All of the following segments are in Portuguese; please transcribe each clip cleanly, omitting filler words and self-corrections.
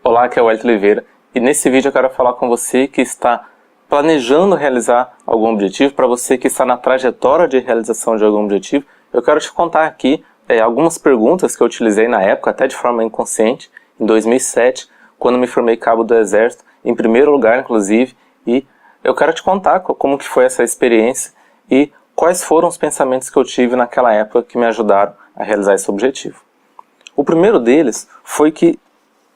Olá, aqui é o Wellington Oliveira e nesse vídeo eu quero falar com você que está planejando realizar algum objetivo, para você que está na trajetória de realização de algum objetivo. Eu quero te contar aqui algumas perguntas que eu utilizei na época, até de forma inconsciente, em 2007, quando me formei cabo do Exército, em primeiro lugar inclusive, e eu quero te contar como que foi essa experiência e quais foram os pensamentos que eu tive naquela época que me ajudaram a realizar esse objetivo. O primeiro deles foi que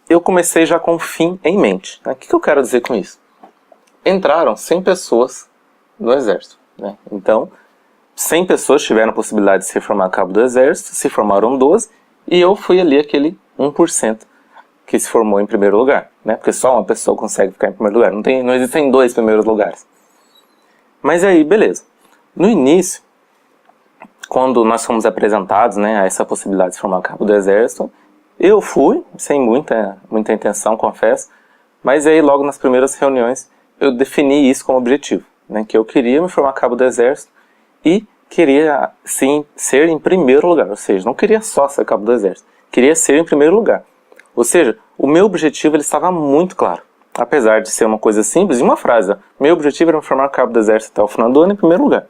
eu comecei já com o fim em mente. O que eu quero dizer com isso? Entraram 100 pessoas no Exército. Então, 100 pessoas tiveram a possibilidade de se formar cabo do Exército, se formaram 12, e eu fui ali aquele 1% que se formou em primeiro lugar. Porque só uma pessoa consegue ficar em primeiro lugar. Não existem dois primeiros lugares. Mas aí, beleza. No início, quando nós fomos apresentados a essa possibilidade de se formar cabo do Exército, eu fui, sem muita intenção, confesso, mas aí logo nas primeiras reuniões eu defini isso como objetivo, que eu queria me formar cabo do Exército e queria sim ser em primeiro lugar, ou seja, não queria só ser cabo do Exército, queria ser em primeiro lugar. Ou seja, o meu objetivo ele estava muito claro, apesar de ser uma coisa simples, de uma frase, meu objetivo era me formar cabo do Exército até o final do ano em primeiro lugar.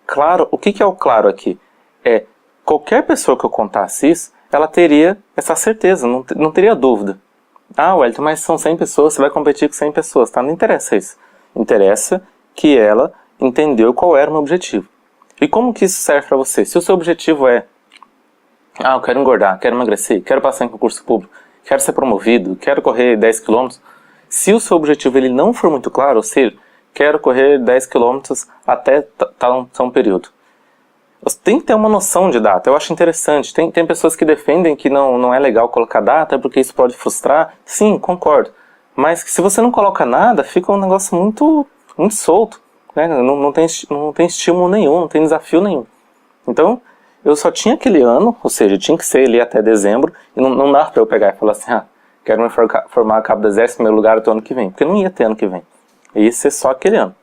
Claro, o que é o claro aqui? Qualquer pessoa que eu contasse isso, ela teria essa certeza, não teria dúvida. Ah, Wellington, mas são 100 pessoas, você vai competir com 100 pessoas, tá? Não interessa isso. Interessa que ela entendeu qual era o meu objetivo. E como que isso serve para você? Se o seu objetivo é, eu quero engordar, quero emagrecer, quero passar em concurso público, quero ser promovido, quero correr 10 km, se o seu objetivo ele não for muito claro, ou seja, quero correr 10 km até tal período. Você tem que ter uma noção de data, eu acho interessante. Tem pessoas que defendem que não é legal colocar data porque isso pode frustrar. Sim, concordo. Mas se você não coloca nada, fica um negócio muito solto. Não tem estímulo nenhum, não tem desafio nenhum. Então, eu só tinha aquele ano, ou seja, tinha que ser ali até dezembro, e não dava para eu pegar e falar assim, quero me formar cabo do Exército em primeiro lugar até o ano que vem. Porque não ia ter ano que vem. Ia ser só aquele ano.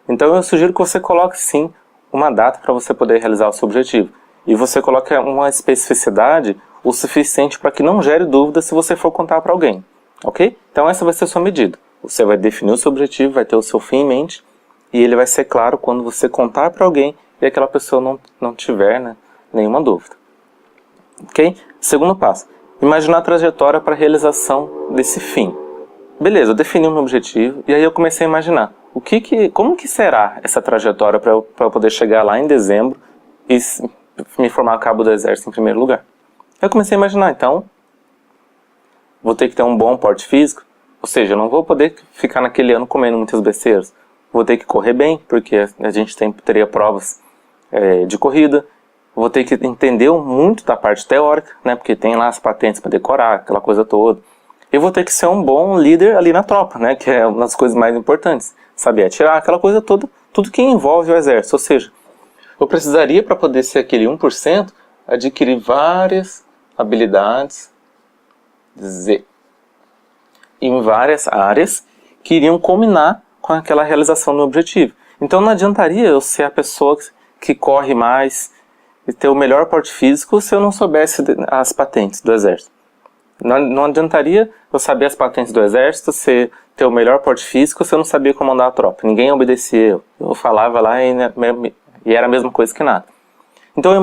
Então eu sugiro que você coloque sim uma data para você poder realizar o seu objetivo. E você coloque uma especificidade o suficiente para que não gere dúvida se você for contar para alguém. Ok? Então essa vai ser a sua medida. Você vai definir o seu objetivo, vai ter o seu fim em mente, e ele vai ser claro quando você contar para alguém e aquela pessoa não tiver nenhuma dúvida. Ok? Segundo passo. Imaginar a trajetória para a realização desse fim. Beleza, eu defini o meu objetivo e aí eu comecei a imaginar como que será essa trajetória para eu poder chegar lá em dezembro e me formar cabo do Exército em primeiro lugar. Eu comecei a imaginar, então, vou ter que ter um bom porte físico, ou seja, eu não vou poder ficar naquele ano comendo muitas besteiras, vou ter que correr bem, porque a gente teria provas de corrida, vou ter que entender muito da parte teórica, porque tem lá as patentes para decorar, aquela coisa toda. Eu vou ter que ser um bom líder ali na tropa, que é uma das coisas mais importantes. Saber atirar, aquela coisa toda, tudo que envolve o Exército. Ou seja, eu precisaria, para poder ser aquele 1%, adquirir várias habilidades em várias áreas que iriam combinar com aquela realização do objetivo. Então não adiantaria eu ser a pessoa que corre mais e ter o melhor porte físico se eu não soubesse as patentes do Exército. Não adiantaria eu saber as patentes do Exército, ter o melhor porte físico se eu não sabia comandar a tropa. Ninguém obedecia eu. Eu falava lá e era a mesma coisa que nada. Então eu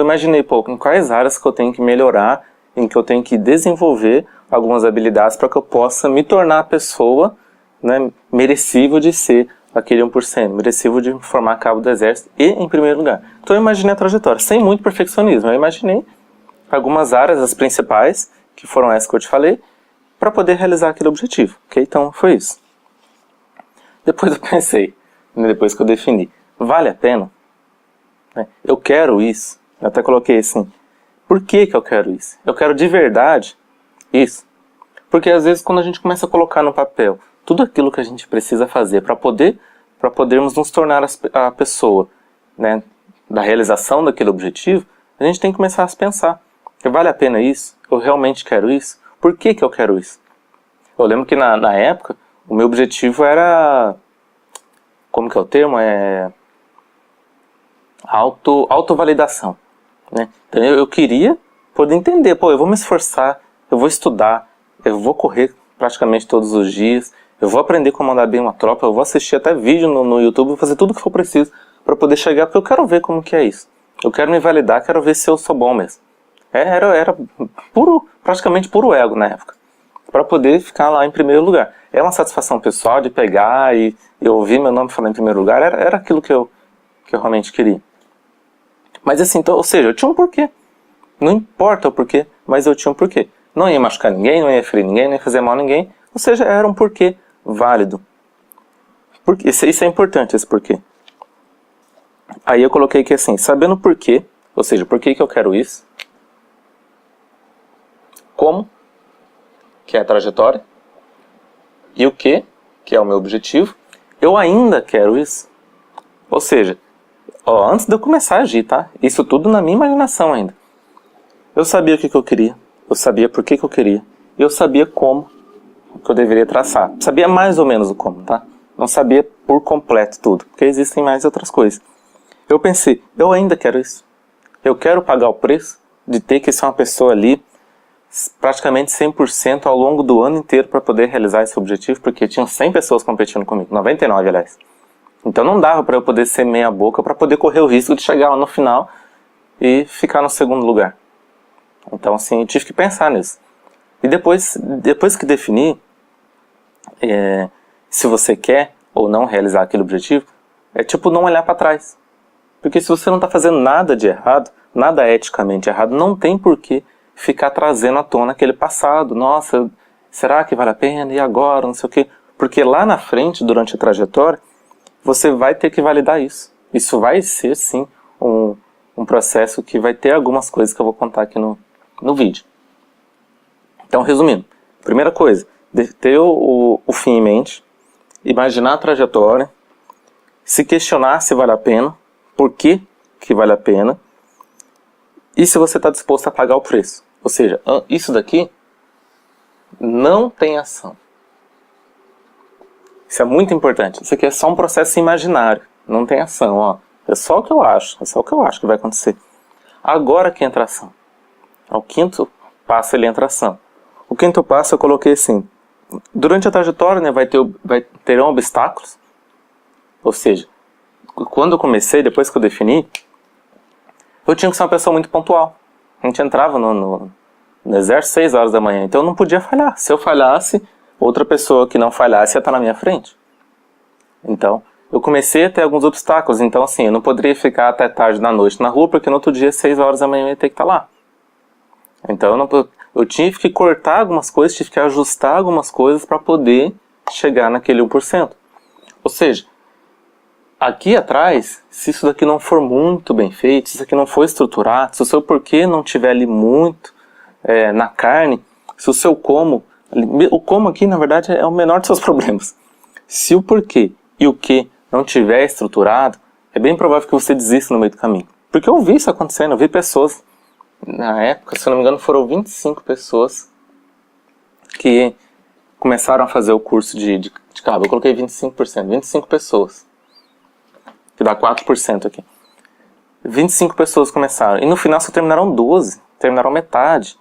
imaginei, em quais áreas que eu tenho que melhorar, em que eu tenho que desenvolver algumas habilidades para que eu possa me tornar a pessoa merecível de ser aquele 1%, merecível de formar cabo do Exército e em primeiro lugar. Então eu imaginei a trajetória, sem muito perfeccionismo. Eu imaginei algumas áreas, as principais, que foram essas que eu te falei, para poder realizar aquele objetivo. Ok? Então, foi isso. Depois eu pensei, depois que eu defini, vale a pena? Eu quero isso. Eu até coloquei assim, por que eu quero isso? Eu quero de verdade isso. Porque às vezes quando a gente começa a colocar no papel tudo aquilo que a gente precisa fazer para podermos nos tornar a pessoa da realização daquele objetivo, a gente tem que começar a se pensar. Vale a pena isso? Eu realmente quero isso? Por que eu quero isso? Eu lembro que na época, o meu objetivo era... Como que é o termo? Autovalidação. Então eu queria poder entender, eu vou me esforçar, eu vou estudar, eu vou correr praticamente todos os dias, eu vou aprender a comandar bem uma tropa, eu vou assistir até vídeo no YouTube, vou fazer tudo o que for preciso para poder chegar, porque eu quero ver como que é isso. Eu quero me validar, quero ver se eu sou bom mesmo. Era praticamente puro ego na época, para poder ficar lá em primeiro lugar. É uma satisfação pessoal de pegar e ouvir meu nome falar em primeiro lugar, era aquilo que eu realmente queria. Mas assim, então, ou seja, eu tinha um porquê. Não importa o porquê, mas eu tinha um porquê. Não ia machucar ninguém, não ia ferir ninguém, não ia fazer mal a ninguém. Ou seja, era um porquê válido. Isso é importante, esse porquê. Aí eu coloquei que assim, sabendo o porquê, ou seja, por que eu quero isso, como, que é a trajetória, e o que é o meu objetivo, eu ainda quero isso. Ou seja, antes de eu começar a agir, tá? Isso tudo na minha imaginação ainda. Eu sabia o que eu queria, eu sabia por que eu queria, e eu sabia como que eu deveria traçar. Sabia mais ou menos o como, tá? Não sabia por completo tudo, porque existem mais outras coisas. Eu pensei, eu ainda quero isso. Eu quero pagar o preço de ter que ser uma pessoa ali praticamente 100% ao longo do ano inteiro para poder realizar esse objetivo, porque tinham 100 pessoas competindo comigo, 99 aliás. Então não dava para eu poder ser meia boca para poder correr o risco de chegar lá no final e ficar no segundo lugar. Então assim, eu tive que pensar nisso. E depois que definir se você quer ou não realizar aquele objetivo, é tipo não olhar para trás. Porque se você não está fazendo nada de errado, nada eticamente errado, não tem por que ficar trazendo à tona aquele passado. Nossa, será que vale a pena? E agora? Não sei o quê. Porque lá na frente, durante a trajetória, você vai ter que validar isso. Isso vai ser, sim, um processo que vai ter algumas coisas que eu vou contar aqui no vídeo. Então, resumindo. Primeira coisa, ter o fim em mente, imaginar a trajetória, se questionar se vale a pena, por que vale a pena, e se você está disposto a pagar o preço. Ou seja, isso daqui não tem ação. Isso é muito importante. Isso aqui é só um processo imaginário, não tem ação. Ó. É só o que eu acho, que vai acontecer. Agora que entra a ação. O quinto passo ele entra a ação. O quinto passo eu coloquei assim, durante a trajetória, né, terão obstáculos, ou seja, quando eu comecei, depois que eu defini, eu tinha que ser uma pessoa muito pontual. A gente entrava no exército 6 horas da manhã, então eu não podia falhar. Se eu falhasse, outra pessoa que não falhasse ia estar na minha frente. Então, eu comecei a ter alguns obstáculos. Então, assim, eu não poderia ficar até tarde da noite na rua, porque no outro dia, 6 horas da manhã, eu ia ter que estar lá. Então, eu tive que cortar algumas coisas, tive que ajustar algumas coisas para poder chegar naquele 1%. Ou seja, aqui atrás, se isso daqui não for muito bem feito, se isso aqui não for estruturado, se o seu porquê não estiver ali muito na carne, se o seu como aqui na verdade é o menor dos seus problemas. Se o porquê e o que não estiver estruturado, é bem provável que você desista no meio do caminho. Porque eu vi isso acontecendo, eu vi pessoas, na época, se eu não me engano foram 25 pessoas que começaram a fazer o curso de cabo. Eu coloquei 25%, 25 pessoas. Que dá 4% aqui. 25 pessoas começaram. E no final só terminaram 12. Terminaram metade.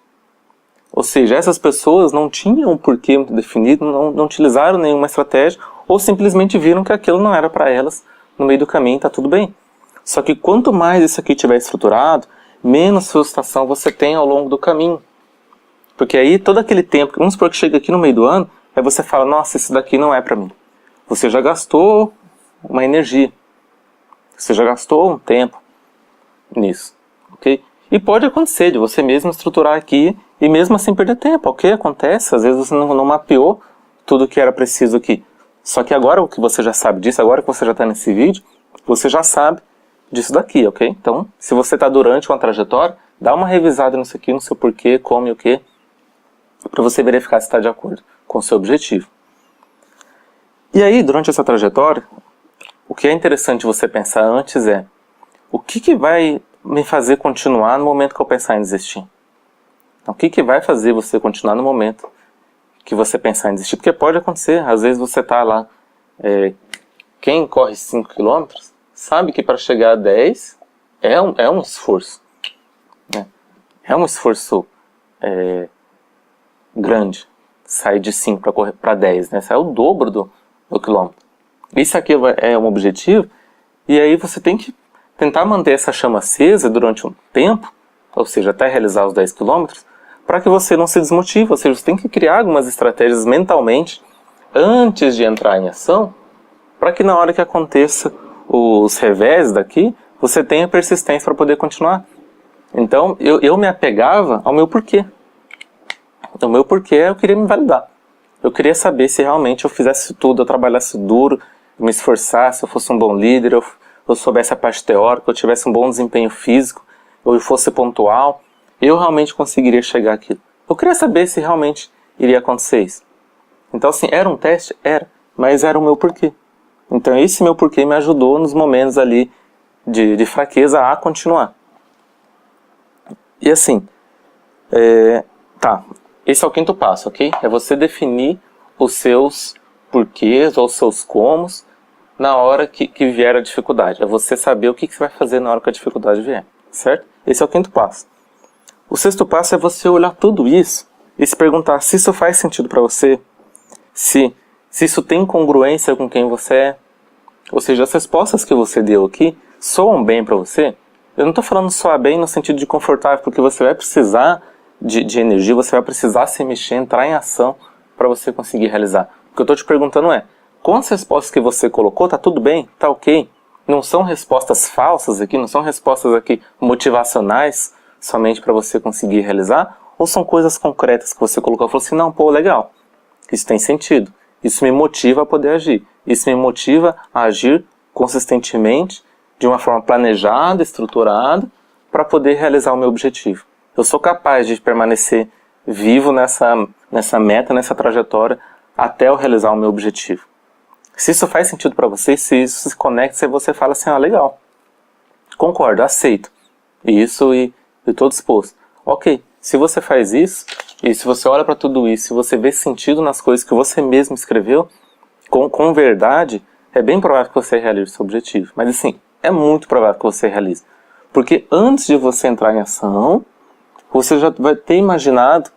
Ou seja, essas pessoas não tinham um porquê muito definido, não utilizaram nenhuma estratégia, ou simplesmente viram que aquilo não era para elas no meio do caminho, tá tudo bem. Só que quanto mais isso aqui estiver estruturado, menos frustração você tem ao longo do caminho. Porque aí todo aquele tempo, vamos supor que chega aqui no meio do ano, aí você fala, nossa, isso daqui não é para mim. Você já gastou uma energia. Você já gastou um tempo nisso, ok? E pode acontecer de você mesmo estruturar aqui e mesmo assim perder tempo, ok? Acontece, às vezes você não mapeou tudo que era preciso aqui. Só que agora o que você já sabe disso, agora que você já está nesse vídeo, você já sabe disso daqui, ok? Então, se você está durante uma trajetória, dá uma revisada nisso aqui, no seu porquê, como e o que, para você verificar se está de acordo com o seu objetivo. E aí, durante essa trajetória, o que é interessante você pensar antes é o que vai me fazer continuar no momento que eu pensar em desistir? Então, o que vai fazer você continuar no momento que você pensar em desistir? Porque pode acontecer, às vezes você está lá, quem corre 5 km sabe que para chegar a 10 é um esforço, né? É um esforço grande. sair de 5 para correr para 10, né? Sai o dobro do quilômetro. Isso aqui é um objetivo, e aí você tem que tentar manter essa chama acesa durante um tempo, ou seja, até realizar os 10 quilômetros, para que você não se desmotive, ou seja, você tem que criar algumas estratégias mentalmente antes de entrar em ação, para que na hora que aconteça os revés daqui, você tenha persistência para poder continuar. Então, eu me apegava ao meu porquê. O meu porquê eu queria me validar. Eu queria saber se realmente eu fizesse tudo, eu trabalhasse duro, eu me esforçasse, eu fosse um bom líder, eu soubesse a parte teórica, eu tivesse um bom desempenho físico, eu fosse pontual, eu realmente conseguiria chegar àquilo. Eu queria saber se realmente iria acontecer isso. Então, assim, era um teste? Era, mas era o meu porquê. Então, esse meu porquê me ajudou nos momentos ali de fraqueza a continuar. E assim, esse é o quinto passo, ok? É você definir os seus porquês ou os seus comos na hora que vier a dificuldade. É você saber o que você vai fazer na hora que a dificuldade vier, certo? Esse é o quinto passo. O sexto passo é você olhar tudo isso e se perguntar se isso faz sentido para você, se isso tem congruência com quem você é. Ou seja, as respostas que você deu aqui soam bem para você. Eu não estou falando soar bem no sentido de confortável, porque você vai precisar de energia, você vai precisar se mexer, entrar em ação para você conseguir realizar. O que eu estou te perguntando é, com as respostas que você colocou, tá tudo bem? Tá ok? Não são respostas falsas aqui, não são respostas aqui motivacionais somente para você conseguir realizar? Ou são coisas concretas que você colocou e falou assim, não, pô, legal, isso tem sentido, isso me motiva a poder agir, isso me motiva a agir consistentemente, de uma forma planejada, estruturada, para poder realizar o meu objetivo. Eu sou capaz de permanecer vivo nessa meta, nessa trajetória, até eu realizar o meu objetivo. Se isso faz sentido para você, se isso se conecta, se você fala assim, legal, concordo, aceito, isso e estou disposto. Ok, se você faz isso, e se você olha para tudo isso, se você vê sentido nas coisas que você mesmo escreveu, com verdade, é bem provável que você realize o seu objetivo. Mas assim, é muito provável que você realize. Porque antes de você entrar em ação, você já vai ter imaginado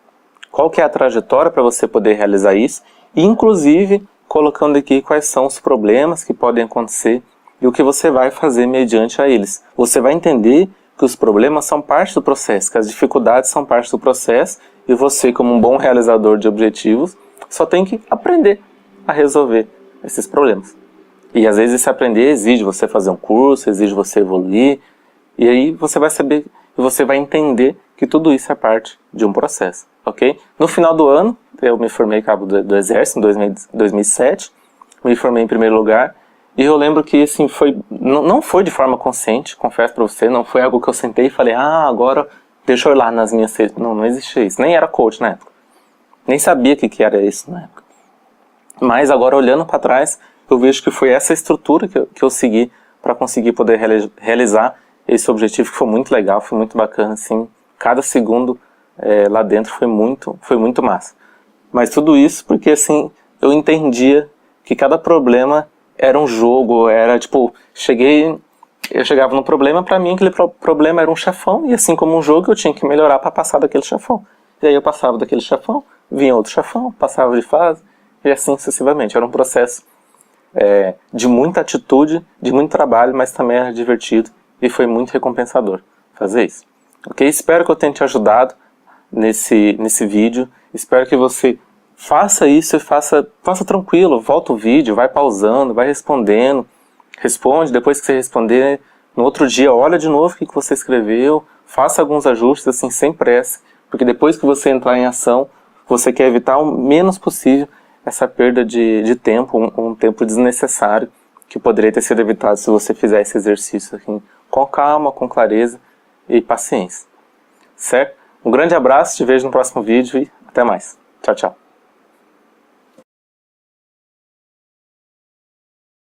qual que é a trajetória para você poder realizar isso, e inclusive colocando aqui quais são os problemas que podem acontecer e o que você vai fazer mediante a eles. Você vai entender que os problemas são parte do processo, que as dificuldades são parte do processo, e você, como um bom realizador de objetivos, só tem que aprender a resolver esses problemas. E às vezes esse aprender exige você fazer um curso, exige você evoluir, e aí você vai saber, e você vai entender que tudo isso é parte de um processo, ok? No final do ano, eu me formei cabo do Exército em 2007, me formei em primeiro lugar, e eu lembro que assim, não foi de forma consciente, confesso pra você, não foi algo que eu sentei e falei, agora deixa eu ir lá nas minhas... Não existia isso, nem era coach na época, nem sabia o que era isso na época. Mas agora olhando para trás, eu vejo que foi essa estrutura que eu segui para conseguir poder realizar esse objetivo, que foi muito legal, foi muito bacana, assim, cada segundo lá dentro foi muito massa. Mas tudo isso porque, assim, eu entendia que cada problema era um jogo, era tipo, eu chegava num problema, pra mim aquele problema era um chefão, e assim como um jogo eu tinha que melhorar para passar daquele chefão. E aí eu passava daquele chefão, vinha outro chefão, passava de fase, e assim sucessivamente. Era um processo de muita atitude, de muito trabalho, mas também era divertido, e foi muito recompensador fazer isso. Ok? Espero que eu tenha te ajudado nesse vídeo, espero que você faça isso e faça tranquilo, volta o vídeo, vai pausando, vai respondendo, responde, depois que você responder, no outro dia olha de novo o que você escreveu, faça alguns ajustes assim sem pressa, porque depois que você entrar em ação, você quer evitar o menos possível essa perda de tempo, um tempo desnecessário, que poderia ter sido evitado se você fizer esse exercício aqui, com calma, com clareza e paciência. Certo? Um grande abraço, te vejo no próximo vídeo e até mais. Tchau, tchau.